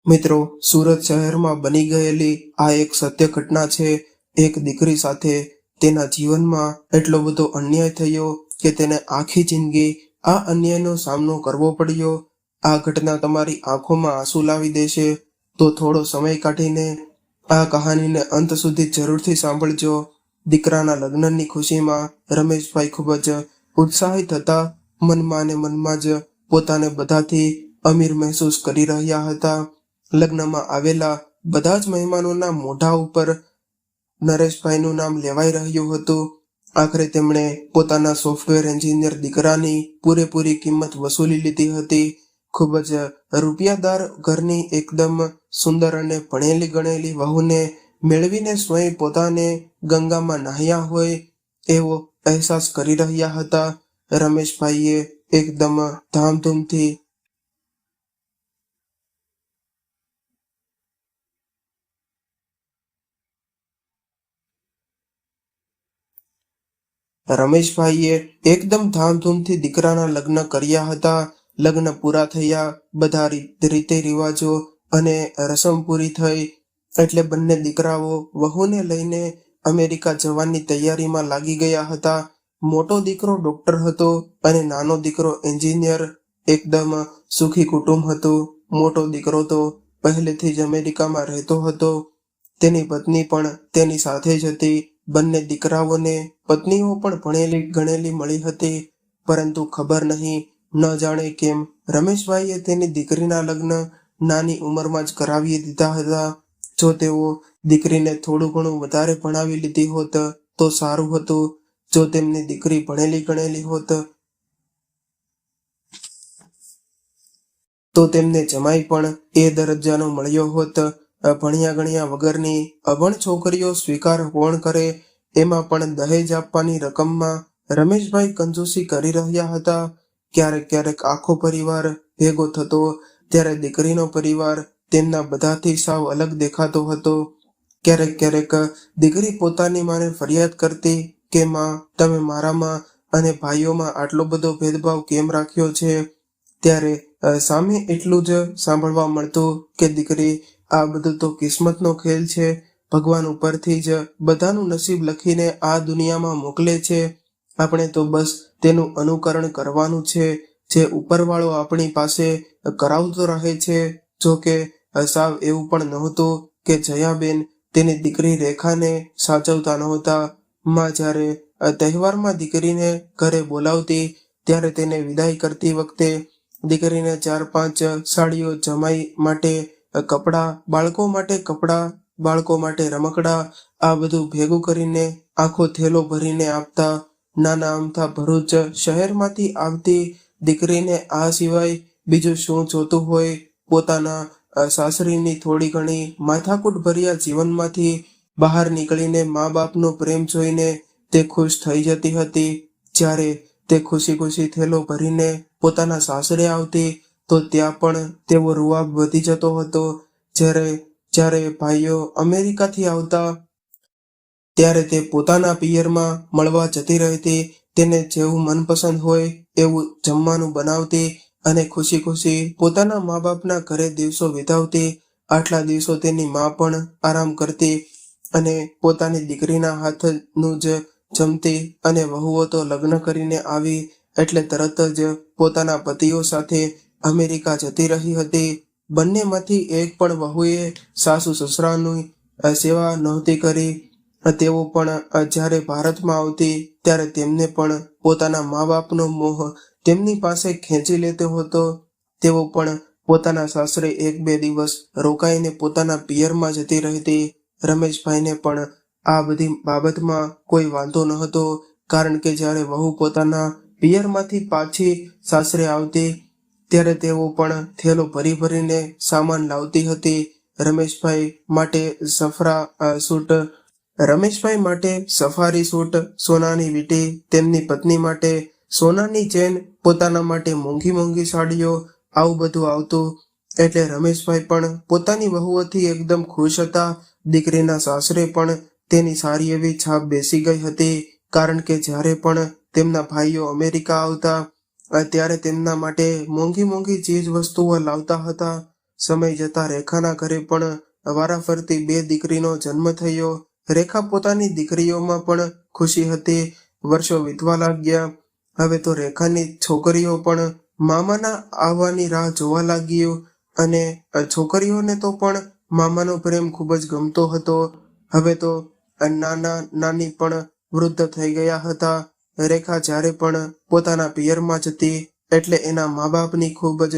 મિત્રો, સુરત શહેરમાં બની ગયેલી આ એક સત્ય ઘટના છે. એક દીકરી સાથે તેના જીવનમાં એટલો બધો અન્યાય થયો કે તેને આખી જિંદગી આ અન્યાયનો સામનો કરવો પડ્યો. આ ઘટના તમારી આંખોમાં આંસુ લાવી દેશે. તો થોડો સમય કાઢીને આ કહાનીને અંત સુધી જરૂરથી સાંભળજો. દીકરાના લગ્નની ખુશીમાં રમેશભાઈ ખૂબ જ ઉત્સાહિત હતા. મનમાં ને મનમાં જ પોતાને બધાથી અમીર મહેસૂસ કરી રહ્યા હતા. લગ્નમાં આવેલા બધા જ મહેમાનોના મોઢા ઉપર નરેશભાઈનું નામ લેવાઈ રહ્યું હતું. આખરે તેમણે પોતાના સોફ્ટવેર એન્જિનિયર દીકરાની પૂરેપૂરી કિંમત વસૂલી લીધી હતી. ખૂબ જ રૂપિયાદાર ઘરની એકદમ સુંદર અને ભણેલી ગણેલી વહુને મેળવીને સ્વયં પોતાને ગંગામાં નહાયા હોય એવો અહેસાસ કરી રહ્યા હતા. રમેશભાઈએ એકદમ ધામધૂમથી દીકરાના લગ્ન કર્યા હતા. લગ્ન પૂરા થયા, બધા રીતે રિવાજો અને રસમ પૂરી થઈ એટલે બંને દીકરાઓ વહુને લઈને અમેરિકા જવાની તૈયારીમાં લાગી ગયા હતા. મોટો દીકરો ડોક્ટર હતો અને નાનો દીકરો એન્જિનિયર. એકદમ સુખી કુટુંબ હતું. મોટો દીકરો તો પહેલેથી જ અમેરિકામાં રહેતો હતો. તેની પત્ની પણ તેની સાથે જ હતી. બંને દીકરાઓને પત્નીઓ પણ ભણેલી ગણેલી મળી હતી. પરંતુ ખબર નહીં, ન જાણે કેમ રમેશભાઈએ તેની દીકરીના લગ્ન નાની ઉંમરમાં જ કરાવી દીધા હતા. જો તેઓ દીકરીને થોડું ઘણું વધારે ભણાવી લીધી હોત તો સારું હતું. જો તેમની દીકરી ભણેલી ગણેલી હોત તો તેમને જમાઈ પણ એ દરજ્જાનો મળ્યો હોત. ભણ્યા ગણ્યા વગરની અભણ છોકરીઓ સ્વીકાર કોણ કરે? એમાં પણ દહેજ આપવાની રકમમાં રમેશભાઈ કંજૂસી કરી રહ્યા હતા. ક્યારેક આખો પરિવાર ભેગો થતો ત્યારે દીકરીનો પરિવાર તેમના બધાથી સાવ અલગ દેખાતો હતો. ક્યારેક દીકરી પોતાની માને ફરિયાદ કરતી કે માં, તમે મારામાં અને ભાઈઓમાં આટલો બધો ભેદભાવ કેમ રાખ્યો છે? ત્યારે સામે એટલું જ સાંભળવા મળતું કે દીકરી, આ બધું તો કિસ્મતનો ખેલ છે. ભગવાન ઉપરથી જ બધાનું નસીબ લખીને આ દુનિયામાં મોકલે છે. આપણે તો બસ તેનું અનુકરણ કરવાનું છે. જે ઉપરવાળો આપણી પાસે કરાવતો રહે છે. જો કે સાવ એવું પણ નહોતું કે જયાબેન તેની દીકરી રેખાને સાચવતા નહોતા. માં જ્યારે તહેવારમાં દીકરીને ઘરે બોલાવતી ત્યારે તેને વિદાય કરતી વખતે દીકરીને 4-5 સાડીઓ, જમાઈ માટે કપડાં, બાળકો માટે રમકડા, આ બધું ભેગું કરીને આખો થેલો ભરીને આપતા. નાના અમથા ભરૂચ શહેરમાંથી આવતી દીકરીને આ સિવાય બીજું શું જોતું હોય? પોતાના સાસરીની થોડી ઘણી માથાકૂટ ભર્યા જીવનમાંથી બહાર નીકળીને મા બાપનો પ્રેમ જોઈને તે ખુશ થઈ જતી હતી. જ્યારે તે ખુશી થેલો ભરીને પોતાના સાસરે આવતી તો ત્યાં પણ તેવો રૂઆબ વધી જતો હતો. જ્યારે ભાઈઓ અમેરિકાથી આવતા ત્યારે તે પોતાના પિયરમાં મળવા જતી રહેતી. તેને જેવું મનપસંદ હોય એવું જમવાનું બનાવતી અને ખુશી પોતાના મા બાપના ઘરે દિવસો વિતાવતી. આટલા દિવસો તેની મા પણ આરામ કરતી અને પોતાની દીકરીના હાથનું જ જમતી. અને વહુઓ તો લગ્ન કરીને આવી એટલે તરત જ પોતાના પતિઓ સાથે અમેરિકા જતી રહી હતી. બંનેમાંથી એક પણ વહુએ સાસુ સસરાની સેવા નહોતી કરી. તેઓ પણ જ્યારે ભારતમાં આવતી ત્યારે તેમને પણ પોતાના મા બાપનો મોહ તેમની પાસે ખેંચી લેતો હતો. તેઓ પણ પોતાના સાસરે 1-2 દિવસ રોકાઈને પોતાના પિયરમાં જતી રહેતી. રમેશભાઈને પણ આ બધી બાબતમાં કોઈ વાંધો નહોતો. કારણ કે જ્યારે વહુ પોતાના પિયરમાંથી પાછી સાસરે આવતી ત્યારે તેઓ પણ થેલો ભરીને સામાન લાવતી હતી. રમેશભાઈ માટે સફારી સૂટ, સોનાની વીંટી, તેમની પત્ની માટે સોનાની ચેન, પોતાના માટે મોંઘી સાડીઓ, આવું બધું આવતું. એટલે રમેશભાઈ પણ પોતાની વહુઓથી એકદમ ખુશ હતા. દીકરીના સાસરે પણ તેની સારી એવી છાપ બેસી ગઈ હતી. કારણ કે જ્યારે પણ તેમના ભાઈઓ અમેરિકા આવતા ત્યારે તેમના માટે મોંઘી ચીજ વસ્તુઓ લાવતા હતા. સમય જતા રેખાના ઘરે પણ વારાફરતી 2 દીકરીનો જન્મ થયો. રેખા પોતાની દીકરીઓમાં પણ ખુશી હતી. વર્ષો વીતવા લાગ્યા. હવે તો રેખાની છોકરીઓ પણ મામાના આવવાની રાહ જોવા લાગ્યું અને છોકરીઓને તો પણ મામાનો પ્રેમ ખૂબ જ ગમતો હતો. હવે તો નાના નાની પણ વૃદ્ધ થઈ ગયા હતા. રેખા જ્યારે પણ પોતાના પિયરમાં જતી એટલે એના મા બાપની ખૂબ જ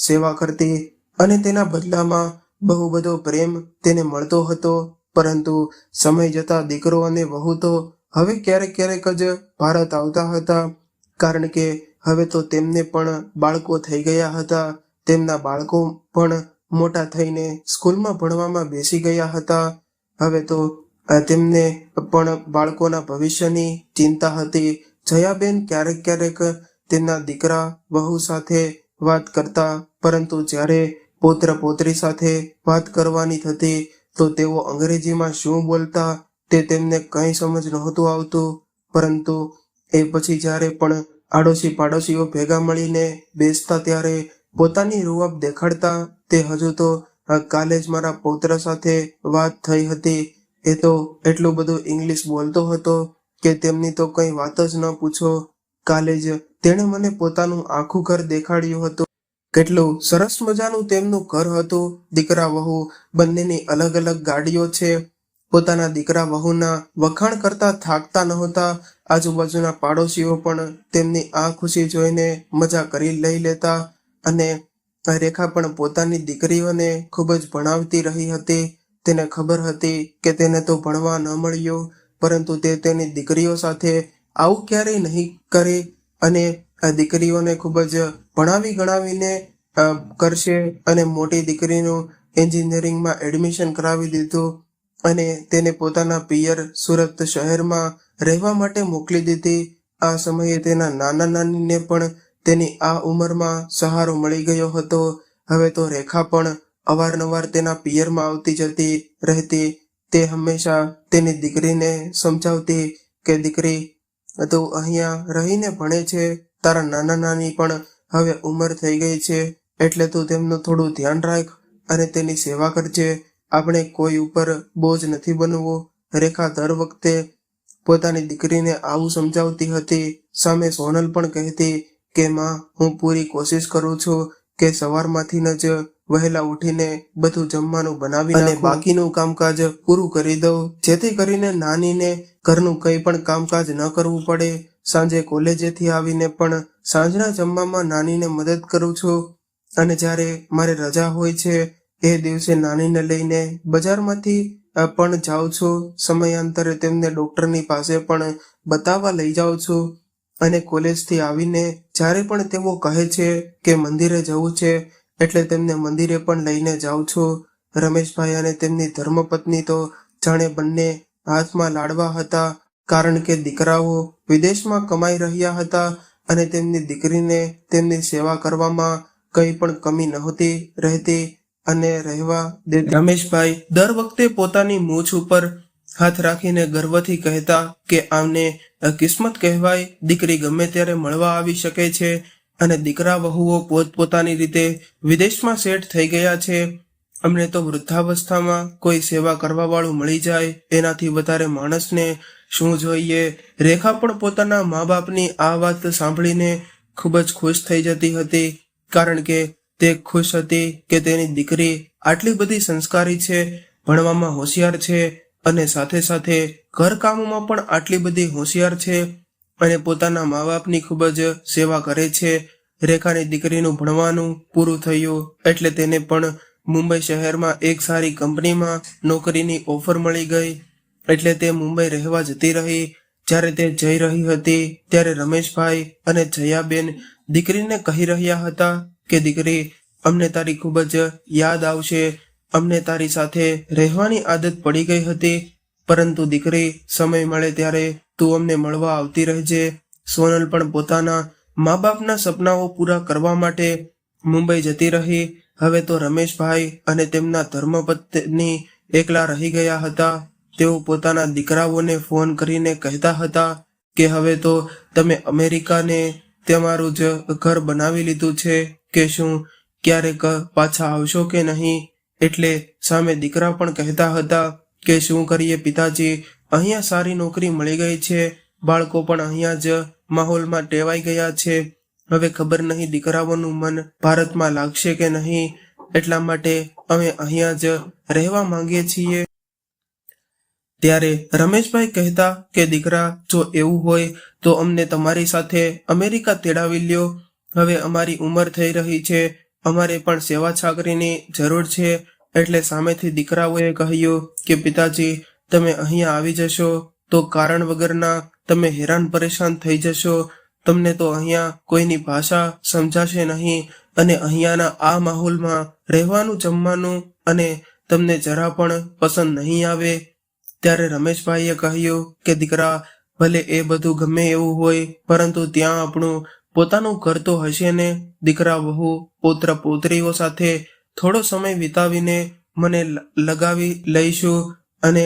સેવા કરતી અને તેના બદલામાં બહુ બધો પ્રેમ તેને મળતો હતો. પરંતુ સમય જતા દીકરો અને વહુ તો હવે ક્યારેક ક્યારેક જ ભારત આવતા હતા, કારણ કે હવે તો તેમને પણ બાળકો થઈ ગયા હતા. તેમના બાળકો પણ મોટા થઈને સ્કૂલમાં ભણવામાં બેસી ગયા હતા. હવે તો તેમને પણ બાળકોના ભવિષ્યની ચિંતા હતી. જયાબેન ક્યારેક ક્યારેક તેમના દીકરા વહુ સાથે વાત કરતા, પરંતુ જ્યારે પૌત્ર પૌત્રી સાથે વાત કરવાની થતી તો તેઓ અંગ્રેજીમાં શું બોલતા તે તેમને કંઈ સમજ નહોતું આવતું. પરંતુ એ પછી જ્યારે પણ આડોશી પાડોશીઓ ભેગા મળીને બેસતા ત્યારે પોતાની રૂઆબ દેખાડતા, તે હજુ તો કાલે જ મારા પૌત્ર સાથે વાત થઈ હતી, એ તો એટલું બધું ઇંગ્લિશ બોલતો હતો કે તેમની તો કંઈ વાત જ ન પૂછો. કાલે જ તેણે મને પોતાનું આખું ઘર દેખાડ્યું હતું. કેટલું સરસ મજાનું તેમનું ઘર હતું. દીકરા વહુ બંનેની અલગ અલગ ગાડીઓ છે. પોતાના દીકરા વહુના વખાણ કરતા થાકતા નહોતા. આજુબાજુના પાડોશીઓ પણ તેમની આ ખુશી જોઈને મજા કરી લઈ લેતા અને રેખા પણ પોતાની દીકરીઓને ખૂબ જ ભણાવતી રહી હતી. તેને ખબર હતી કે તેને તો ભણવા ન મળ્યું, પરંતુ તે તેની દીકરીઓ સાથે આવું ક્યારેય નહીં કરે અને દીકરીઓને ખૂબ જ ભણાવી ગણાવીને કરશે. અને મોટી દીકરીનું એન્જિનિયરિંગમાં એડમિશન કરાવી દીધું અને તેને પોતાના પિયર સુરત શહેરમાં રહેવા માટે મોકલી દીધી. આ સમયે તેના નાના નાનીને પણ તેની આ ઉંમરમાં સહારો મળી ગયો હતો. હવે તો રેખા પણ અવારનવાર તેના પિયરમાં આવતી જતી રહેતી. તે હંમેશા તેની દીકરીને સમજાવતી કે દીકરી, તું અહીંયા રહીને ભણે છે, તારા નાના નાની પણ હવે ઉંમર થઈ ગઈ છે, એટલે તું તેમનું થોડું ધ્યાન રાખ અને તેની સેવા કરજે. આપણે કોઈ ઉપર બોજ નથી બનવું. રેખા દર વખતે પોતાની દીકરીને આવું સમજાવતી હતી. સામે સોનલ પણ કહેતી કે માં, હું પૂરી કોશિશ કરું છું કે સવારમાંથી જ વહેલા ઉઠીને બધું જમવાનું બનાવી અને બાકીનું કામકાજ પૂરું કરી દઉં, જેથી કરીને નાનીને ઘરનું કંઈ પણ કામકાજ ન કરવું પડે. સાંજે કોલેજેથી આવીને પણ સાંજના જમવામાં નાનીને મદદ કરું છું અને જ્યારે મારે રજા હોય છે એ દિવસે નાનીને લઈને બજારમાંથી પણ જાઉં છું. સમયાંતરે તેમને ડૉક્ટરની પાસે પણ બતાવવા લઈ જાઉં છું અને કોલેજથી આવીને જ્યારે પણ તેઓ કહે છે કે મંદિરે જવું છે એટલે તેમને મંદિરે પણ લઈને જાઉં છું. રમેશભાઈ અને તેમની ધર્મપત્ની તો જાણે બંને હાથમાં લાડવા હતા, કારણ કે દીકરાઓ વિદેશમાં કમાઈ રહ્યા હતા અને તેમની દીકરીને તેમની સેવા કરવામાં કંઈ પણ કમી નહોતી રહેતી અને રહેવા દેતી. રમેશભાઈ દર વખતે પોતાની મૂછ ઉપર હાથ રાખીને ગર્વથી કહેતા કે આમને કિસ્મત કહેવાય. દીકરી ગમે ત્યારે મળવા આવી શકે છે અને દીકરા વહુઓ પોતપોતાની રીતે વિદેશમાં સેટ થઈ ગયા છે. અમને તો વૃદ્ધાવસ્થામાં કોઈ સેવા કરવા વાળું મળી જાય, એનાથી વધારે માણસને શું જોઈએ. રેખા પણ પોતાના મા બાપની આ વાત સાંભળીને ખૂબ જ ખુશ થઈ જતી હતી, કારણ કે તે ખુશ હતી કે તેની દીકરી આટલી બધી સંસ્કારી છે, ભણવામાં હોશિયાર છે અને સાથે સાથે ઘરકામમાં પણ આટલી બધી હોશિયાર છે અને પોતાના મા બાપની ખૂબ જ સેવા કરે છે. રેખાની દીકરીનું ભણવાનું પૂરું થયું એટલે તેને પણ મુંબઈ શહેરમાં એક સારી કંપનીમાં નોકરીની ઓફર મળી ગઈ, એટલે તે મુંબઈ રહેવા જતી રહી. જ્યારે તે જઈ રહી હતી ત્યારે રમેશભાઈ અને જયાબેન દીકરીને કહી રહ્યા હતા કે દીકરી, અમને તારી ખૂબ જ યાદ આવશે. અમને તારી સાથે રહેવાની આદત પડી ગઈ હતી, પરંતુ દીકરી, સમય મળે ત્યારે તું અમને મળવા આવતી રહેજે. સોનલ પણ પોતાના મા બાપના સપનાઓ પૂરા કરવા માટે મુંબઈ જતી રહી. હવે તો રમેશભાઈ અને તેમના ધર્મપત્ની એકલા રહી ગયા હતા. તેઓ પોતાના દીકરાઓને ફોન કરીને કહેતા હતા કે હવે તો તમે અમેરિકાને તમારું જ ઘર બનાવી લીધું છે કે શું, ક્યારેક પાછા આવશો કે નહીં? એટલે સામે દીકરા પણ કહેતા હતા કે શું કરીએ પિતાજી, અહીંયા સારી નોકરી મળી ગઈ છે, બાળકો પણ અહીંયા જ માહોલમાં ટેવાઈ ગયા છે, હવે ખબર નહીં દીકરાઓનું મન ભારતમાં લાગશે કે નહીં, એટલા માટે અમે અહીંયા જ રહેવા માંગીએ છીએ. ત્યારે રમેશભાઈ કહેતા કે દીકરા, જો એવું હોય તો અમને તમારી સાથે અમેરિકા તેડાવી લ્યો, હવે અમારી ઉંમર થઈ રહી છે, અમારે પણ સેવા છાકરીની જરૂર છે. એટલે સામેથી દીકરાઓએ કહ્યું કે પિતાજી, તમે અહીંયા આવી જશો તો કારણ વગરના તમે હેરાન પરેશાન થઈ જશો, તમને તો અહીંયા કોઈની ભાષા સમજાશે નહીં અને અહીંયાના આ માહોલમાં રહેવાનું જમવાનું અને તમને જરા પણ પસંદ નહીં આવે. ત્યારે રમેશભાઈએ કહ્યું કે દીકરા, ભલે એ બધું ગમે એવું હોય, પરંતુ ત્યાં આપણું પોતાનું ઘર તો હશે ને. દીકરા વહુ પૌત્ર પૌત્રીઓ સાથે થોડો સમય વિતાવીને મને લગાવી લઈશું અને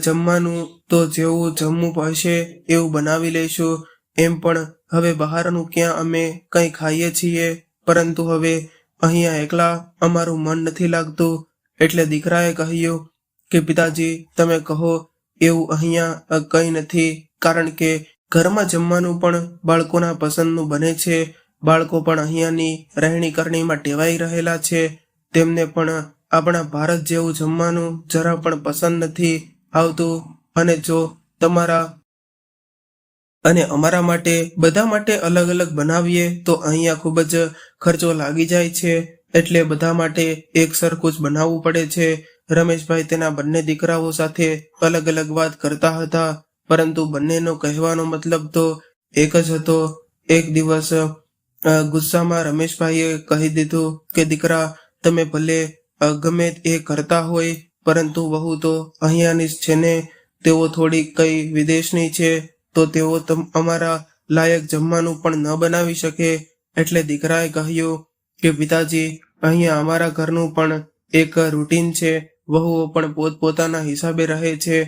જમવાનું તો જેવું જમવું હશે એવું બનાવી લઈશું. એમ પણ હવે બહારનું ક્યાં અમે કંઈ ખાઈએ છીએ, પરંતુ હવે અહીંયા એકલા અમારું મન નથી લાગતું. એટલે દીકરાએ કહ્યું કે પિતાજી, તમે કહો એવું અહીંયા કંઈ નથી, કારણ કે ઘરમાં જમવાનું પણ બાળકોના પસંદનું બને છે. બાળકો પણ અહીંયાની રહેણી કરણીમાં ટેવાઈ રહેલા છે, તેમને પણ આપણા ભારત જેવું જમવાનું જરા પણ પસંદ નથી આવતું. અને જો તમારા અને અમારા માટે બધા માટે અલગ અલગ બનાવીએ તો અહીંયા ખૂબ જ ખર્ચો લાગી જાય છે, એટલે બધા માટે એક સરખું જ બનાવવું પડે છે. રમેશભાઈ તેના બંને દીકરાઓ સાથે અલગ અલગ વાત કરતા હતા, પરંતુ બંનેનો કહેવાનો મતલબ તો એક જ હતો. એક દિવસ ગુસ્સામાં રમેશભાઈએ કહી દીધું કે દીકરા, તમે ભલે ગમે એ કરતા હોય, પરંતુ વહુ તો અહીંયાની જ છે ને, તેઓ થોડી કઈ વિદેશની છે તો તેઓ અમારા લાયક જમવાનું પણ ન બનાવી શકે. એટલે દીકરાએ કહ્યું કે પિતાજી, અહીંયા અમારા ઘરનું પણ એક રૂટીન છે, વહુઓ પણ પોતપોતાના હિસાબે રહે છે.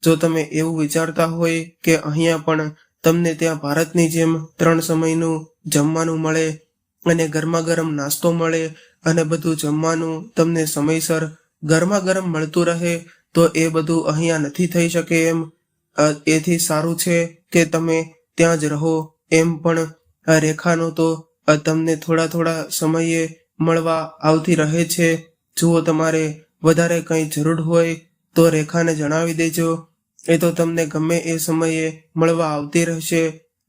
જો તમે એવું વિચારતા હોય કે અહીંયા પણ તમને ત્યાં ભારતની જેમ 3 સમયનું જમવાનું મળે અને ગરમા ગરમ નાસ્તો મળે અને બધું જમવાનું તમને સમયસર ગરમા ગરમ મળતું રહે, તો એ બધું અહીંયા નથી થઈ શકે એમ. એથી સારું છે કે તમે ત્યાં જ રહો. એમ પણ રેખાનો તો તમને થોડા થોડા સમયે મળવા આવતી રહે છે. જુઓ, તમારે વધારે કંઈ જરૂર હોય તો રેખાને જણાવી દેજો, એ તો તમને ગમે એ સમયે મળવા આવતી રહેશે.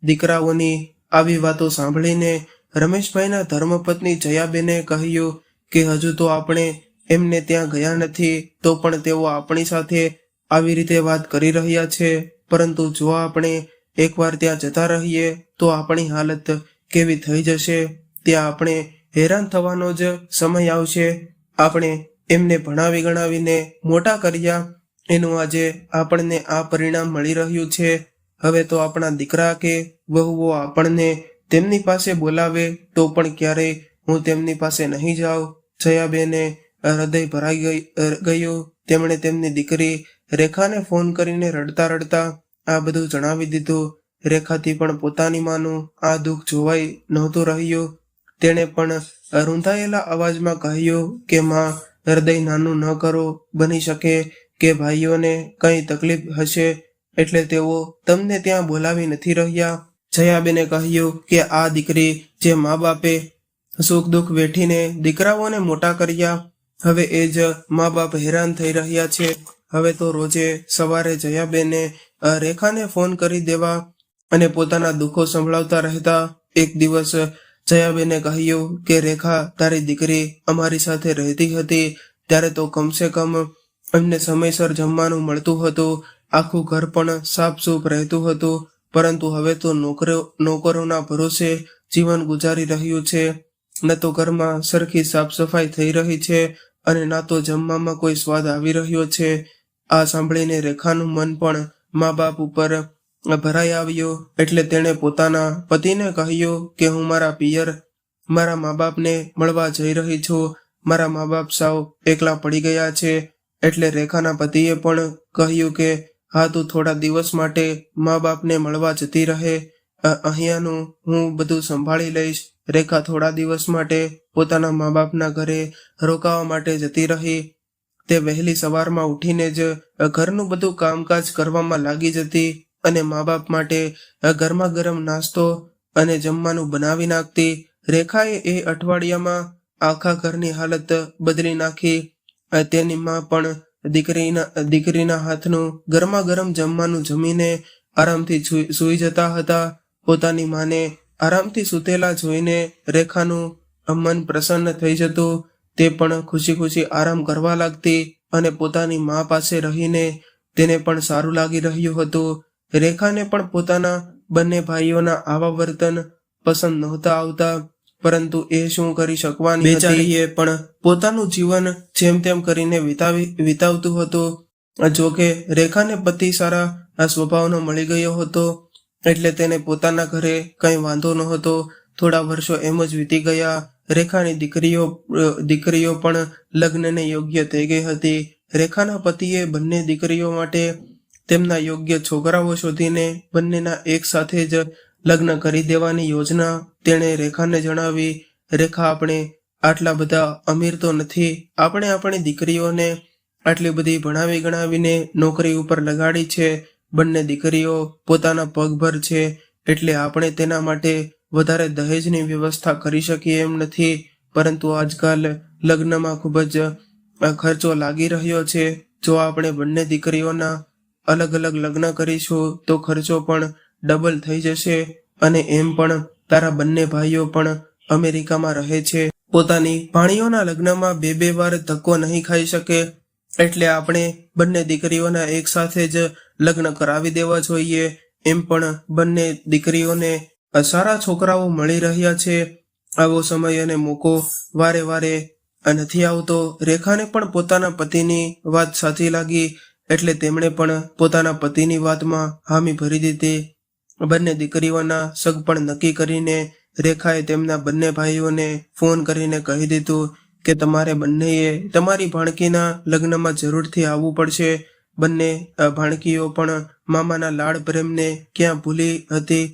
દીકરાઓની આવી વાતો સાંભળીને રમેશભાઈના ધર્મપત્ની જયાબેને કહ્યું કે હજુ તો આપણે એમને ત્યાં ગયા નથી, તો પણ તેઓ આપણી સાથે આવી રીતે વાત કરી રહ્યા છે, પરંતુ જો આપણે એકવાર ત્યાં જતા રહીએ તો આપણી હાલત કેવી થઈ જશે. ત્યાં આપણે હેરાન થવાનો જ સમય આવશે. આપણે એમને ભણાવી ગણાવીને મોટા કર્યા, એનું આજે આપણને આ પરિણામ મળી રહ્યું છે. હવે તો આપણા દીકરા કે વહુઓ આપણને તેમની પાસે બોલાવે તો પણ ક્યારેય હું તેમની પાસે નહીં જાઉં. જયાબેને હૃદય ભરાઈ ગયું. તેમણે તેમની દીકરી રેખાને ફોન કરીને રડતા રડતા આ બધું જણાવી દીધું. રેખાથી પણ પોતાની માનું આ દુઃખ જોવાઈ નહોતું રહ્યું. તેણે પણ રૂંધાયેલા અવાજમાં કહ્યું કે માં, હૃદય નાનું ન કરો, બની શકે કે ભાઈઓને કંઈ તકલીફ હશે એટલે તેઓ તમને ત્યાં બોલાવી નથી રહ્યા. જયાબેને કહ્યું કે આ દીકરી જે મા બાપે સુખ દુઃખ વેઠીને દીકરાઓને મોટા કર્યા, હવે એ જ મા બાપ હેરાન થઈ રહ્યા છે. હવે તો રોજે સવારે જયાબેને રેખાને ફોન કરી દેવા અને પોતાના દુઃખો સંભળાવતા રહેતા. એક દિવસ જયાબેને કહ્યું કે રેખા, તારી દીકરી અમારી સાથે રહેતી હતી ત્યારે તો કમસે કમ એમને સમયસર જમવાનું મળતું હતું, આખું ઘર પણ સાફસૂફ રહેતું હતું, પરંતુ હવે તો નોકરોના ભરોસે જીવન ગુજારી રહ્યું છે. ન તો ઘરમાં સરખી સાફ સફાઈ થઈ રહી છે અને ના તો જમવામાં કોઈ સ્વાદ આવી રહ્યો છે. આ સાંભળીને રેખાનું મન પણ મા બાપ ઉપર ભરાઈ આવ્યું. એટલે તેણે પોતાના પતિને કહ્યું કે હું મારા પિયર મારા મા બાપને મળવા જઈ રહી છું. મારા મા બાપ સાવ એકલા પડી ગયા છે. એટલે રેખાના પતિએ પણ કહ્યું કે હા, તું થોડા દિવસ માટે મા બાપને મળવા જતી રહે, અહીંયાનું હું બધું સંભાળી લઈશ. રેખા થોડા દિવસ માટે પોતાના મા બાપના ઘરે રોકાવા માટે જતી રહી. તે વહેલી સવારમાં ઉઠીને જ ઘરનું બધું કામકાજ કરવામાં લાગી જતી અને મા બાપ માટે ગરમા ગરમ નાસ્તો અને જમવાનું બનાવી નાખતી. રેખાએ એ અઠવાડિયામાં આખા ઘરની હાલત બદલી નાખી. તેની માં પણ દીકરીના હાથનું ગરમા ગરમ જમવાનું જમીને આરામથી સૂઈ જતા હતા. પોતાની માને આરામથી સૂતેલા જોઈને રેખાનું મન પ્રસન્ન થઈ જતું. તે પણ ખુશી ખુશી આરામ કરવા લાગતી અને પોતાની મા પાસે રહીને તેને પણ સારું લાગી રહ્યું હતું. રેખાને પણ પોતાના બંને ભાઈઓના આવા વર્તન પસંદ નહોતા આવતા, પરંતુ એ શું કરી શકવાની હતી. બેચારીએ પણ પોતાનું જીવન જેમ તેમ કરીને વિતાવતું હતું. જોકે રેખાને પતિ સારા સ્વભાવનો મળી ગયો હતો, એટલે તેને પોતાના ઘરે કંઈ વાંધો નહોતો. થોડા વર્ષો એમ જ વીતી ગયા. રેખાની દીકરીઓ પણ લગ્નને યોગ્ય થઈ ગઈ હતી. રેખાના પતિએ બંને દીકરીઓ માટે તેમના યોગ્ય છોકરાઓ શોધીને બંનેના એક સાથે જ લગ્ન કરી દેવાની યોજના તેણે રેખાને જણાવી. રેખા, આપણે આટલા બધા અમીર તો નથી. આપણે આપણી દીકરીઓને આટલી બધી ભણાવી ગણાવીને નોકરી ઉપર લગાડી છે. બંને દીકરીઓ પોતાના પગભર છે, એટલે આપણે તેના માટે વધારે દહેજની વ્યવસ્થા કરી શકીએ એમ નથી. પરંતુ આજકાલ લગ્નમાં ખૂબ જ ખર્ચો લાગી રહ્યો છે. જો આપણે બંને દીકરીઓના અલગ અલગ લગ્ન કરીશું તો ખર્ચો પણ ડબલ થઈ જશે. અને એમ પણ તારા બંને ભાઈઓ પણ અમેરિકામાં રહે છે. પોતાની ભાણીઓના લગ્નમાં બે વાર ધક્કો નહીં ખાઈ શકે. એટલે આપણે બંને દીકરીઓના એક સાથે જ લગ્ન કરાવી દેવા જોઈએ. એમ પણ બંને દીકરીઓને સારા છોકરાઓ મળી રહ્યા છે. આવો સમય અને મોકો વારે વારે નથી આવતો. રેખાને પણ પોતાના પતિની વાત સાચી લાગી, એટલે તેમણે પણ પોતાના પતિની વાતમાં હામી ભરી દીધી. બંને દીકરીઓના સગપણ નક્કી કરીને રેખાએ તેમના બંને ભાઈઓને ફોન કરીને કહી દીધું કે તમારે બંનેએ તમારી ભાણકીના લગ્નમાં જરૂરથી આવવું પડશે. બંને ભાણકીઓ પણ મામાના લાડ પ્રેમને ક્યાં ભૂલી હતી.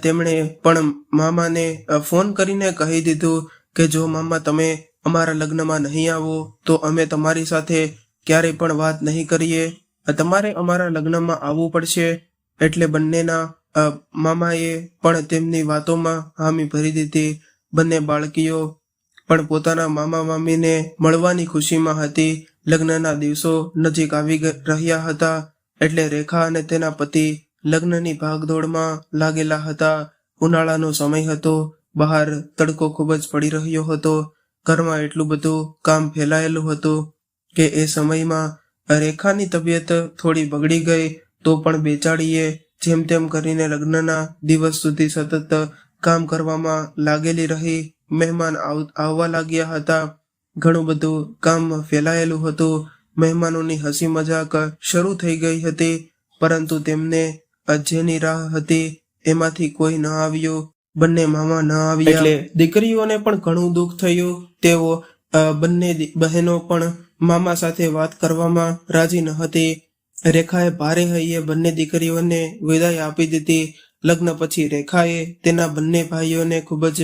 તેમણે પણ મામાને ફોન કરીને કહી દીધું કે જો મામા તમે અમારા લગ્નમાં નહીં આવો તો અમે તમારી સાથે ક્યારેય પણ વાત નહીં કરીએ. તમારે અમારા લગ્નમાં આવવું પડશે. એટલે બંનેના મામાએ પણ તેમની વાતોમાં હામી ભરી દીધી. બંને બાળકીઓ પણ પોતાના મામા મામીને મળવાની ખુશીમાં હતી. લગ્નના દિવસો નજીક આવી રહ્યા હતા, એટલે રેખા અને તેના પતિ લગ્નની ભાગદોડમાં લાગેલા હતા. ઉનાળાનો સમય હતો. બહાર તડકો ખૂબ જ પડી રહ્યો હતો. ઘરમાં એટલું બધું કામ ફેલાયેલું હતું કે એ સમયમાં રેખાની તબિયત થોડી બગડી ગઈ. તો પણ બેચારીએ જેમ તેમ કરીને લગ્નના દિવસ સુધી સતત કામ કરવામાં લાગેલી રહી. મહેમાન આવવા લાગ્યા હતા. ઘણું બધું કામ ફેલાયેલું હતું. મહેમાનોની હસી મજાક શરૂ થઈ ગઈ હતી, પરંતુ તેમને જેની રાહ હતી એમાંથી કોઈ ન આવ્યું. બંને મામા ન આવ્યા એટલે દીકરીઓને પણ ઘણું દુઃખ થયું. તેઓ બંને બહેનો પણ મામા સાથે વાત કરવામાં રાજી ન હતી. રેખાએ ભારે હૈયે બંને દીકરીઓને વિદાય આપી દીધી. લગ્ન પછી રેખાએ તેના બંને ભાઈઓને ખૂબ જ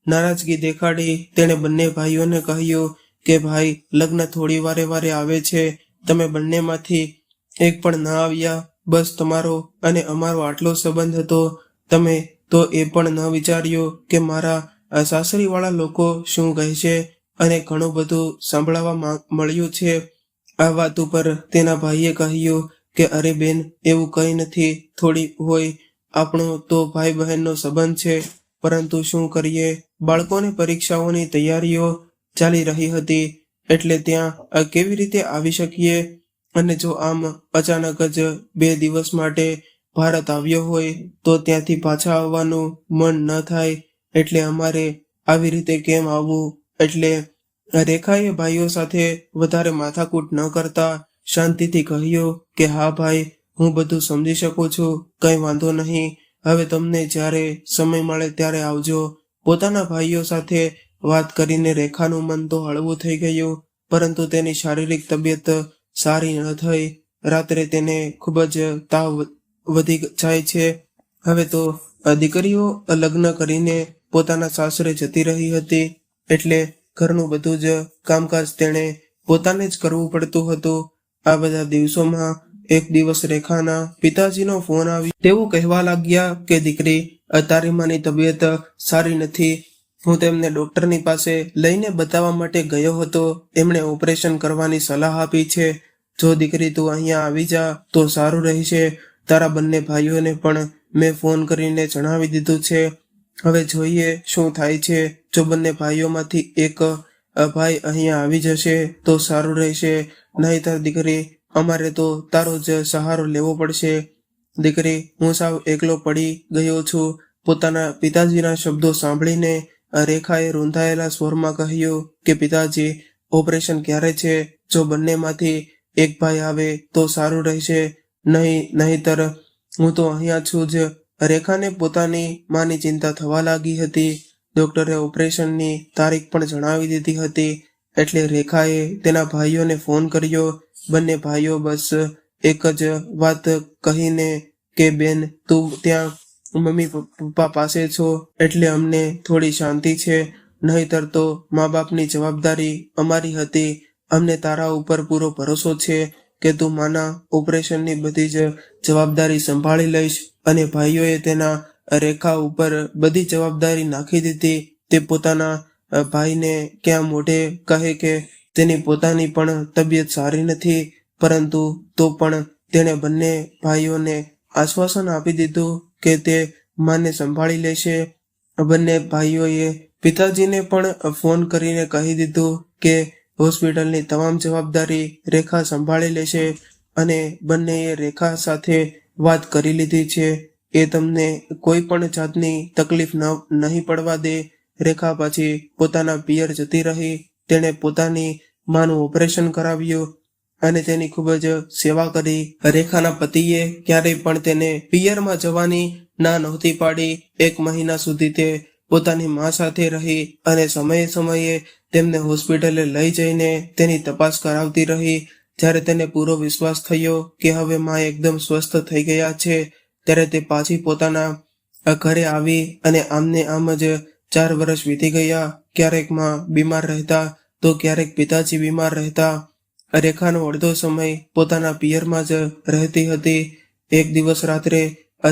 નારાજગી દેખાડી. તેણે બંને ભાઈઓને કહ્યું કે ભાઈ, લગ્ન થોડી વારે આવે છે. તમે બંનેમાંથી એક પણ ન આવ્યા. બસ તમારો અને અમારો આટલો સંબંધ હતો. તમે તો એ પણ ન વિચાર્યું કે મારા સાસરીવાળા લોકો શું કહેશે, અને ઘણું બધું સાંભળવા મળ્યું છે. આ વાત ઉપર તેના ભાઈએ કહ્યું કે અરે બેન, એવું કંઈ નથી. થોડી હોય, આપણો તો ભાઈ બહેનનો સંબંધ છે, પરંતુ શું કરીએ, બાળકોની પરીક્ષાઓની તૈયારીઓ ચાલી રહી હતી, એટલે ત્યાં કેવી રીતે આવી શકીએ. અને જો આમ અચાનક જ 2 દિવસ માટે ભારત આવ્યો હોય તો ત્યાંથી પાછા આવવાનું મન ન થાય. એટલે અમારે આવી રીતે કેમ આવવું. એટલે રેખાએ ભાઈઓ સાથે વધારે માથાકૂટ ન કરતા શાંતિથી કહ્યું કે હા ભાઈ, હું બધું સમજી શકું છું, કંઈ વાંધો નહીં. હવે તમને જ્યારે સમય મળે ત્યારે આવજો. પોતાના ભાઈઓ સાથે વાત કરીને રેખાનું મન તો હળવું થઈ ગયું, પરંતુ તેની શારીરિક તબિયત સારી ન થઈ. રાત્રે તેને ખૂબ જ તાવ વધી જાય છે. હવે તો દીકરીઓ લગ્ન કરીને પોતાના સાસરે જતી રહી હતી, એટલે ઘરનું બધું જ કામકાજ તેણે પોતાને જ કરવું પડતું હતું. આ બધા દિવસોમાં એક દિવસ રેખાના પિતાજીનો ફોન આવ્યો. તેઓ કહેવા લાગ્યા કે દીકરી, તારી માની તબિયત સારી નથી. હું તેમને ડોક્ટરની પાસે લઈને બતાવવા માટે ગયો હતો. એમણે ઓપરેશન કરવાની સલાહ આપી છે. જો દીકરી તું અહીંયા આવી જા તો સારું રહેશે. તારા બંને ભાઈઓને પણ મેં ફોન કરીને જણાવી દીધું છે. હવે જોઈએ શું થાય છે. જો બંને ભાઈઓમાંથી એક ભાઈ અહીંયા આવી જશે તો સારું રહેશે, નહીંતર દીકરી અમારે તો તારો જ સહારો લેવો પડશે. દીકરી, હું સાવ એકલો પડી ગયો છું. પોતાના પિતાજીના શબ્દો સાંભળીને રેખાએ રૂંધાયેલા સ્વરમાં કહ્યું કે પિતાજી, ઓપરેશન ક્યારે છે? જો બંનેમાંથી એક ભાઈ આવે તો સારું રહેશે, નહીંતર હું તો અહીંયા છું જ. રેખાને પોતાની માની ચિંતા થવા લાગી હતી. ડોક્ટરે ઓપરેશનની તારીખ પણ જણાવી દીધી હતી, એટલે રેખાએ તેના ભાઈઓને ફોન કર્યો. બંને ભાઈઓ બસ એક જ વાત કહીને કે બેન, તું ત્યાં મમ્મી પપ્પા પાસે છો એટલે અમને થોડી શાંતિ છે, નહીંતર તો મા બાપની જવાબદારી અમારી હતી. અમને તારા ઉપર પૂરો ભરોસો છે કે તું માના ઓપરેશનની બધી જ જવાબદારી સંભાળી લઈશ. અને ભાઈઓએ તેના રેખા ઉપર બધી જવાબદારી નાખી દીધી. તે પોતાના ભાઈને ક્યાં મોઢે કહે કે તેની પોતાની પણ તબિયત સારી નથી, પરંતુ તો પણ તેણે બંને ભાઈઓને આશ્વાસન આપી દીધું કે તે માને સંભાળી લેશે. બંને ભાઈઓએ પિતાજીને પણ ફોન કરીને કહી દીધું કે હોસ્પિટલની તમામ જવાબદારી રેખા સંભાળી લેશે, અને બંનેએ રેખા સાથે વાત કરી લીધી છે. એ તમને કોઈ પણ જાતની તકલીફ નહીં પડવા દે. રેખા પાછી પોતાના પિયર જતી રહી. તેણે પોતાની માનું ઓપરેશન કરાવ્યું અને તેની ખૂબ જ સેવા કરી. રેખાના પતિએ ક્યારેય પણ તેને પિયરમાં જવાની ના નહોતી પાડી. 1 મહિના સુધી તે પોતાની મા સાથે રહી અને સમયે સમયે તેમને હોસ્પિટલે લઈ જઈને તેની તપાસ કરાવતી રહી. જ્યારે તેને પૂરો વિશ્વાસ થયો કે હવે મા એકદમ સ્વસ્થ થઈ ગયા છે, ત્યારે તે પાછી પોતાના ઘરે આવી અને આમને આમ જ 4 વર્ષ વીતી ગયા. ક્યારેક માં બીમાર રહેતા તો ક્યારેક પિતાજી બીમાર રહેતા. રેખાનો અડધો સમય પોતાના પિયરમાં જ રહેતી હતી. એક દિવસ રાત્રે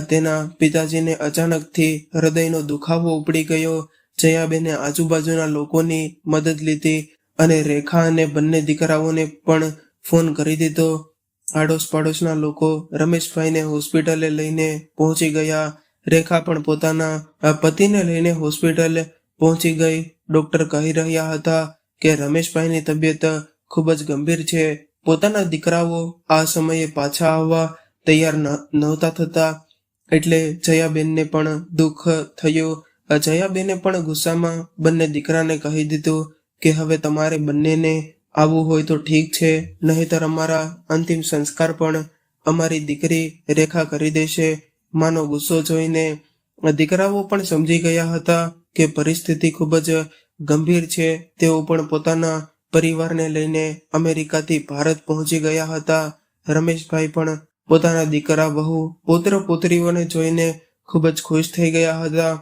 તેના પિતાજીને અચાનકથી હૃદયનો દુખાવો ઉપડી ગયો. જયાબેને આજુબાજુના લોકોની મદદ લીધી અને રેખા અને બંને દીકરાઓને પણ ફોન કરી દીધો. આડોશ પાડોશના લોકો રમેશભાઈને હોસ્પિટલે લઈને પહોંચી ગયા. રેખા પણ પોતાના પતિને લઈને હોસ્પિટલ પહોંચી ગઈ. ડોક્ટર કહી રહ્યા હતા કે રમેશભાઈની તબિયત ખૂબ જ ગંભીર છે. પોતાના દીકરાઓ આ સમયે પાછા આવવા તૈયાર નહોતા થતા, એટલે જયાબેનને પણ દુઃખ થયું. જયાબેને પણ ગુસ્સામાં બંને દીકરાને કહી દીધું કે હવે તમારે બંનેને આવવું હોય તો ઠીક છે, નહીંતર અમારા અંતિમ સંસ્કાર પણ અમારી દીકરી રેખા કરી દેશે. માનો ગુસ્સો જોઈને દીકરાઓ પણ સમજી ગયા હતા કે પરિસ્થિતિ ખૂબ જ ગંભીર છે. તેઓ પણ પોતાના પરિવારને લઈને અમેરિકાથી ભારત પહોંચી ગયા હતા. રમેશભાઈ પણ પોતાના દીકરા, વહુ, પુત્ર પુત્રીઓને જોઈને ખૂબ જ ખુશ થઈ ગયા હતા.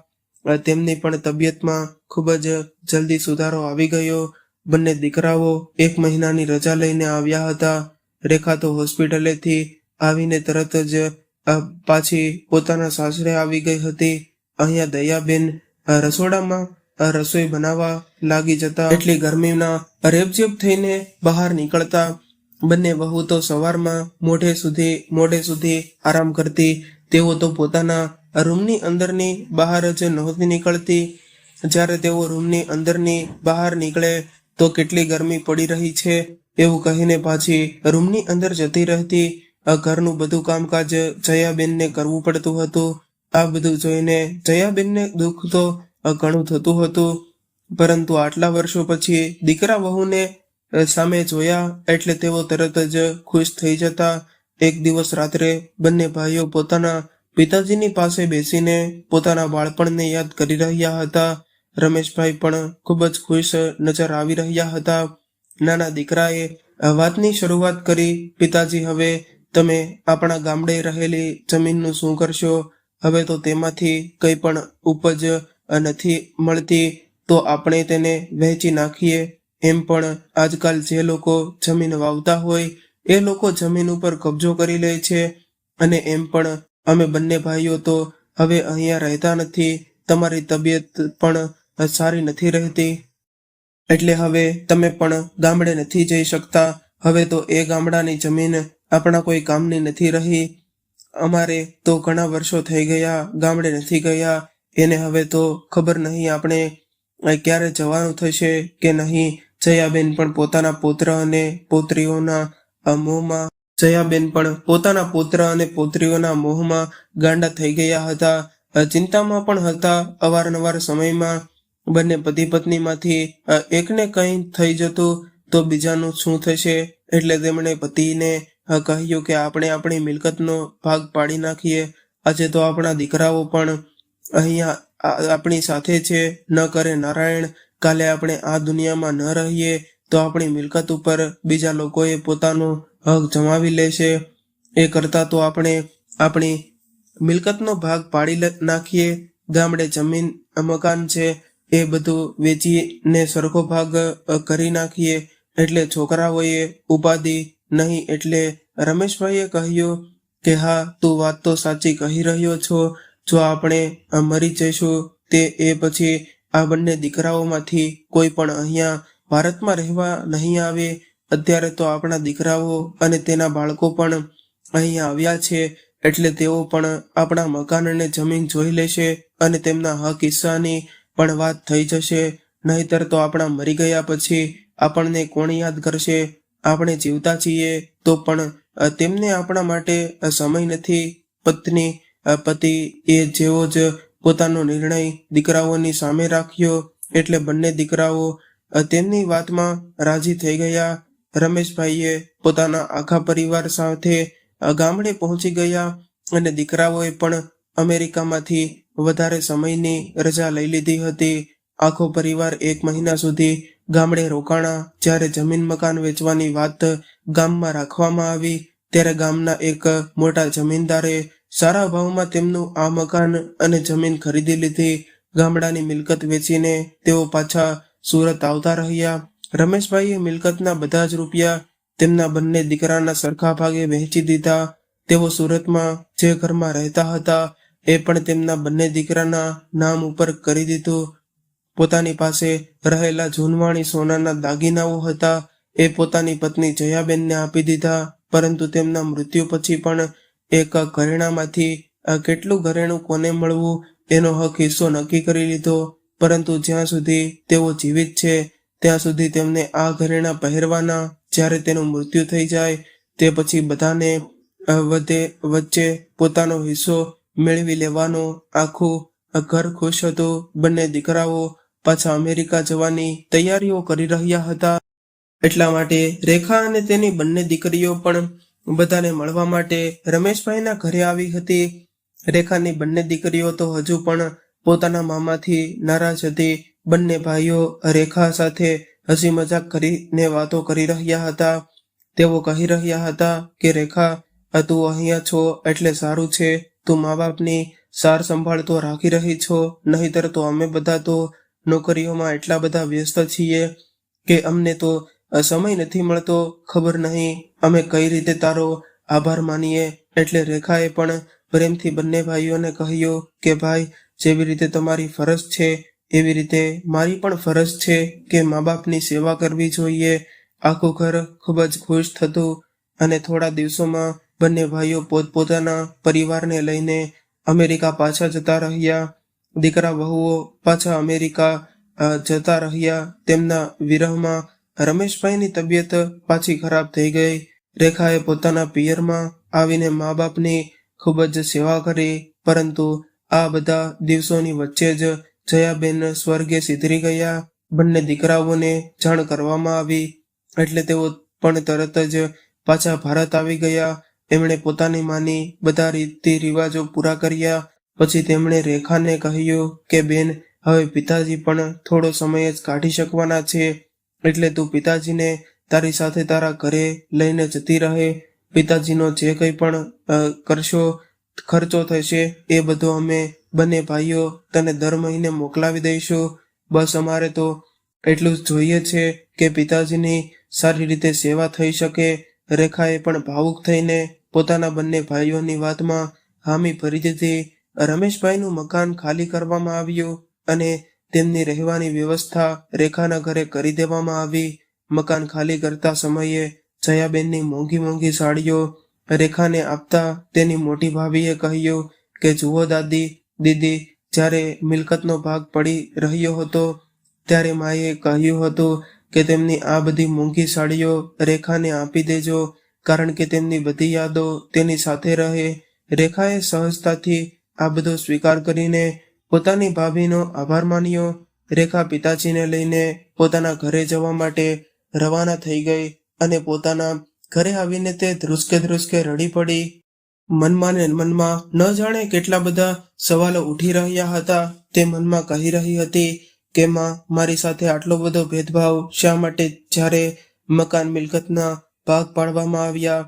તેમની પણ તબિયતમાં ખૂબ જ જલ્દી સુધારો આવી ગયો. બંને દીકરાઓ 1 મહિનાની રજા લઈને આવ્યા હતા. રેખા તો હોસ્પિટલેથી આવીને તરત જ પાછી પોતાના સાસરે આવી ગઈ હતી. અહીંયા દયાબેન રસોડામાં રસોઈ બનાવવા લાગી જતા. એટલી ગરમીના રેબઝેબ થઈને બહાર નીકળતા. બંને વહુ તો સવારમાં મોડે સુધી આરામ કરતી. તેઓ તો પોતાના રૂમની અંદરની બહાર જ નહોતી નીકળતી. જ્યારે તેઓ રૂમની અંદરની બહાર નીકળે તો કેટલી ગરમી પડી રહી છે એવું કહીને પાછી રૂમની અંદર જતી રહેતી. ઘરનું બધું કામકાજ જયાબેનને કરવું પડતું હતું. આ બધું જોઈને જયાબેનને દુઃખ તો ઘણું થતું હતું, પરંતુ આટલા વર્ષો પછી દીકરા વહુને સામે જોયા એટલે તેઓ તરત જ ખુશ થઈ જતા. એક દિવસ રાત્રે બંને ભાઈઓ પોતાના પિતાજીની પાસે બેસીને પોતાના બાળપણને યાદ કરી રહ્યા હતા. રમેશભાઈ પણ ખૂબ જ ખુશ નજર આવી રહ્યા હતા. નાના દીકરાએ વાતની શરૂઆત કરી, પિતાજી, હવે તમે આપણા ગામડે રહેલી જમીનનું શું કરશો? હવે તો તેમાંથી કંઈ પણ ઉપજ નથી મળતી તો આપણે તેને વહેંચી નાખીએ. એમ પણ આજકાલ જે લોકો જમીન વાવતા હોય એ લોકો જમીન ઉપર કબજો કરી લે છે. અને એમ પણ અમે બંને ભાઈઓ તો હવે અહીંયા રહેતા નથી. તમારી તબિયત પણ સારી નથી રહેતી, એટલે હવે તમે પણ ગામડે નથી જઈ શકતા. હવે તો એ ગામડાની જમીન આપણા કોઈ કામની નથી રહી. અમારે તો ઘણા વર્ષો થઈ ગયા ગામડે નથી ગયા. એને હવે તો ખબર નહીં આપણે ક્યારે જવાનું થશે કે નહીં. જયાબેન પણ પોતાના પુત્ર અને પૌત્રીઓના મોહમાં ગાંડા થઈ ગયા હતા. ચિંતામાં પણ હતા. અવારનવાર સમયમાં બંને પતિ પત્નીમાંથી એકને કંઈ થઈ જતું તો બીજાનું શું થશે. એટલે તેમણે પતિને કહ્યું કે આપણે આપણી મિલકતનો ભાગ પાડી નાખીએ. આજે તો આપણા દીકરાઓ પણ અહીંયા આપણી સાથે છે. ન કરે નારાયણ, કાલે આપણે આ દુનિયામાં ન રહીએ તો આપણી મિલકત ઉપર બીજા લોકોએ પોતાનો હક જમાવી લેશે. એ કરતાં તો આપણે આપણી મિલકતનો ભાગ પાડી નાખીએ. ગામડે જમીન મકાન છે એ બધું વેચીને સરખો ભાગ કરી નાખીએ. એટલે છોકરાઓએ ઉપાધિ નહીં. એટલે રમેશભાઈએ કહ્યું કે હા, તું વાત તો સાચી કહી રહ્યો છો. જો આપણે મરી જઈશું તે એ પછી આ બંને દીકરાઓમાંથી કોઈ પણ અહીંયા ભારતમાં રહેવા નહીં આવે. અત્યારે તો આપણા દીકરાઓ અને તેના બાળકો પણ અહીંયા આવ્યા છે, એટલે તેઓ પણ આપણા મકાન અને જમીન જોઈ લેશે અને તેમના હક હિસ્સાની પણ વાત થઈ જશે. નહીતર તો આપણા મરી ગયા પછી આપણને કોણ યાદ કરશે? આપણે જીવતા છીએ તો પણ તેમને આપણા માટે સમય નથી. પતિ એ જેવો જ પોતાનો નિર્ણય દીકરાઓની સામે રાખ્યો એટલે બંને દીકરાઓ તેમની વાતમાં રાજી થઈ ગયા. રમેશભાઈએ પોતાના આખા પરિવાર સાથે ગામડે પહોંચી ગયા અને દીકરાઓએ પણ અમેરિકામાંથી વધારે સમયની રજા લઈ લીધી હતી. આખો પરિવાર 1 મહિના સુધી ગામડે રોકાણા. જ્યારે જમીન મકાન વેચવાની વાત ગામમાં રાખવામાં આવી ત્યારે ગામના એક મોટા જમીનદારે સારા ભાવમાં તેમનું આ મકાન અને જમીન ખરીદી લીધી. ગામડાની મિલકત વેચીને તેઓ પાછા સુરત આવતા રહ્યા. રમેશભાઈએ મિલકતના બધા જ રૂપિયા તેમના બંને દીકરાના સરખા ભાગે વહેંચી દીધા. તેઓ સુરતમાં જે ઘરમાં રહેતા હતા એ પણ તેમના બંને દીકરાના નામ ઉપર કરી દીધું. પોતાની પાસે રહેલા જૂનવાણી સોનાના દાગીનાઓ હતા એ પોતાની પત્ની જયાબેનને આપી દીધા. પરંતુ તેમના મૃત્યુ પછી પણ એક ઘરેણામાંથી કેટલું ઘરેણું કોને મળવું એનો હક હિસ્સો નક્કી કરી લીધો. પરંતુ જ્યાં સુધી તેઓ જીવિત છે ત્યાં સુધી તેમને આ ઘરેણાં પહેરવાના. જ્યારે તેનું મૃત્યુ થઈ જાય તે પછી બધાને વચ્ચે પોતાનો હિસ્સો મેળવી લેવાનો. આખું ઘર ખુશ હતું. બંને દીકરાઓ પાછા અમેરિકા જવાની તૈયારીઓ કરી રહ્યા હતા. એટલા માટે રેખા અને તેની બંને દીકરીઓ પણ બધાને મળવા માટે રમેશભાઈના ઘરે આવી હતી. રેખાની બંને દીકરીઓ તો હજુ પણ પોતાના મામાથી નારાજ હતી. બંને ભાઈઓ રેખા સાથે હસી મજાક કરીને વાતો કરી રહ્યા હતા. તેઓ કહી રહ્યા હતા કે રેખા, તું અહીંયા છો એટલે સારું છે. તું મા બાપની સાર સંભાળ તો રાખી રહી છો. નહીતર તો અમે બધા તો નોકરીઓમાં એટલા બધા વ્યસ્ત છીએ કે અમને તો સમય નથી મળતો. ખબર નહીં અમે કઈ રીતે તારો આભાર માનીએ. એટલે રેખાએ પણ પ્રેમથી બંને ભાઈઓને કહ્યું કે ભાઈ, જેવી રીતે તમારી ફરજ છે એવી રીતે મારી પણ ફરજ છે કે મા બાપની સેવા કરવી જોઈએ. આખું ઘર ખૂબ જ ખુશ થતું અને થોડા દિવસોમાં બંને ભાઈઓ પોતપોતાના પરિવારને લઈને અમેરિકા પાછા જતા રહ્યા. દીકરા વહુઓ પાછા અમેરિકા જતા રહ્યા. તેમના વિરહમાં રમેશભાઈની તબિયત પાછી ખરાબ થઈ ગઈ. રેખાએ પોતાના પિયરમાં આવીને મા બાપની ખૂબ જ સેવા કરી. પરંતુ આ બધા દિવસોની વચ્ચે જ જયાબેન સ્વર્ગે સિધરી ગયા. બંને દીકરાઓને જાણ કરવામાં આવી એટલે તેઓ પણ તરત જ પાછા ભારત આવી ગયા. એમણે પોતાની માની બધા રીતિ રિવાજો પૂરા કર્યા. પછી તેમણે રેખાને કહ્યું કે બેન, હવે પિતાજી પણ થોડો સમય જ કાઢી શકવાના છે, એટલે તું પિતાજીને તારી સાથે તારા ઘરે લઈને જતી રહે. પિતાજીનો જે કંઈ પણ ખર્ચો થશે એ બધો અમે બંને ભાઈઓ તને દર મહિને મોકલાવી દઈશું. બસ અમારે તો એટલું જ જોઈએ છે કે પિતાજીની સારી રીતે સેવા થઈ શકે. રેખાએ પણ ભાવુક થઈને પોતાના બંને ભાઈઓની વાતમાં હામી ભરી દીધી. રમેશભાઈનું મકાન ખાલી કરવામાં આવ્યું અને તેમની રહેવાની વ્યવસ્થા રેખાના ઘરે કરી દેવામાં આવી. મકાન ખાલી કરતા સમયે જયાબેનની મોંઘી મોંઘી સાડીઓ રેખાને આપતા તેની મોટી ભાભીએ કહ્યું કે જુઓ દીદી, જ્યારે મિલકતનો ભાગ પડી રહ્યો હતો ત્યારે માએ કહ્યું હતું કે તેમની આ બધી મોંઘી સાડીઓ રેખાને આપી દેજો, કારણ કે તેમની બધી યાદો તેની સાથે રહે. રેખાએ સહજતાથી આ બધો સ્વીકાર કરીને પોતાની ભાભીનો આભાર માન્યો. રેખા પિતાજીને લઈને પોતાના ઘરે જવા માટે રવાના થઈ ગઈ અને પોતાના ઘરે આવીને તે ધ્રુસકે રડી પડી. મનમાં ને મનમાં ન જાણે કેટલા બધા સવાલો ઉઠી રહ્યા હતા. તે મનમાં કહી રહી હતી કે માં, મારી સાથે આટલો બધો ભેદભાવ શા માટે? જ્યારે મકાન મિલકતના ભાગ પાડવામાં આવ્યા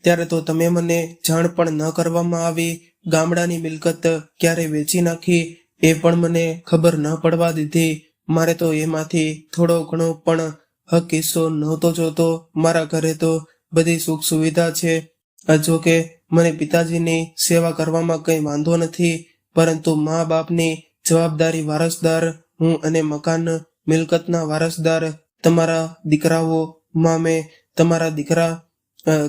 ત્યારે તો તમે મને જાણ પણ ન કરવામાં આવી. ગામડાની મિલકત ક્યારે વેચી નાખી એ પણ મને ખબર ન પડવા દીધી. મારે તો એમાંથી થોડો ઘણો પણ હક હિસ્સો નહોતો જોતો. મારા ઘરે તો બધી સુખ સુવિધા છે. જો કે મને પિતાજીની સેવા કરવામાં કંઈ વાંધો નથી, પરંતુ મા બાપની જવાબદારી વારસદાર હું અને મકાન મિલકતના વારસદાર તમારા દીકરાઓ. માં, મેં તમારા દીકરા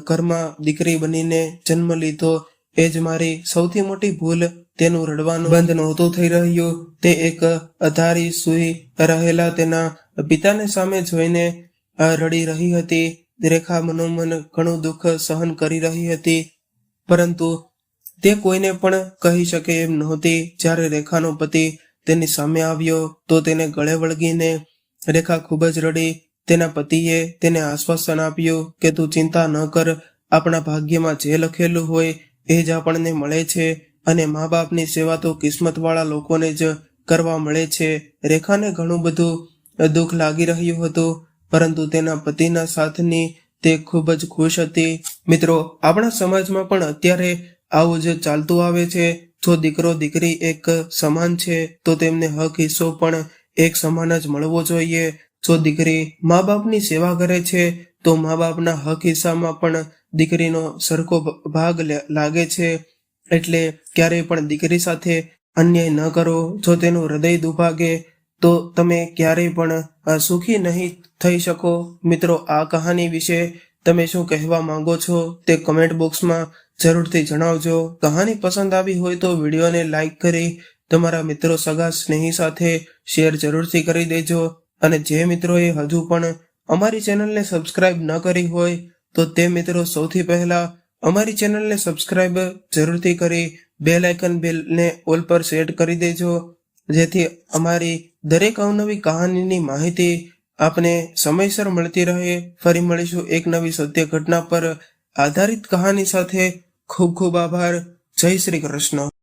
ઘરમાં દીકરી બનીને જન્મ લીધો એ જ મારી સૌથી મોટી ભૂલ. તેનું રડવાનું બંધ નહોતું થઈ રહ્યું. તે એક અધારી સૂઈ રહેલા તેના પિતાને સામે જોઈને રડી રહી હતી. રેખા મનોમન ઘણું દુઃખ સહન કરી રહી હતી, પરંતુ તે કોઈને પણ કહી શકે એમ નહોતી. જ્યારે રેખાનો પતિ તેની સામે આવ્યો તો તેને ગળે વળગીને રેખા ખૂબ જ રડી. તેના પતિએ તેને આશ્વાસન આપ્યું કે તું ચિંતા ન કર, આપણા ભાગ્યમાં જે લખેલું હોય એ જ આપણને મળે છે અને મા બાપની સેવા તો કિસ્મતવાળા લોકોને જ કરવા મળે છે. રેખાને ઘણું બધું દુઃખ લાગી રહ્યું હતું, પરંતુ તેના પતિના સાથની તે ખૂબ જ ખુશ હતી. મિત્રો, આપણા સમાજમાં પણ અત્યારે આવું જ ચાલતું આવે છે. જો દીકરો દીકરી એક સમાન છે તો તેમને હક હિસ્સો પણ એક સમાન જ મળવો જોઈએ. જો દીકરી મા બાપની સેવા કરે છે તો મા બાપના હક હિસ્સામાં પણ દીકરીનો સરખો ભાગ લાગે છે. એટલે ક્યારેય પણ દીકરી સાથે અન્યાય ન કરો. જો તેનું હૃદય દુભાગે તો તમે ક્યારેય પણ સુખી નહીં થઈ શકો. મિત્રો, આ કહાની વિશે તમે શું કહેવા માંગો છો તે કમેન્ટ બોક્સમાં જરૂરથી જણાવજો. કહાની પસંદ આવી હોય તો વિડીયોને લાઈક કરી તમારા મિત્રો, સગા, સ્નેહી સાથે શેર જરૂરથી કરી દેજો. અને જે મિત્રોએ હજુ પણ અમારી ચેનલને સબસ્ક્રાઇબ ન કરી હોય તો તે મિત્રો સૌથી પહેલા અમારી ચેનલને સબસ્ક્રાઇબ જરૂરથી કરી બેલ આઇકન બેલને ઓલ પર સેટ કરી દેજો, જેથી અમારી દરેક અવનવી કહાનીની માહિતી આપને સમયસર મળતી રહે. ફરી મળીશું એક નવી સત્ય ઘટના પર આધારિત કહાની સાથે. ખૂબ ખૂબ આભાર. જય શ્રી કૃષ્ણ.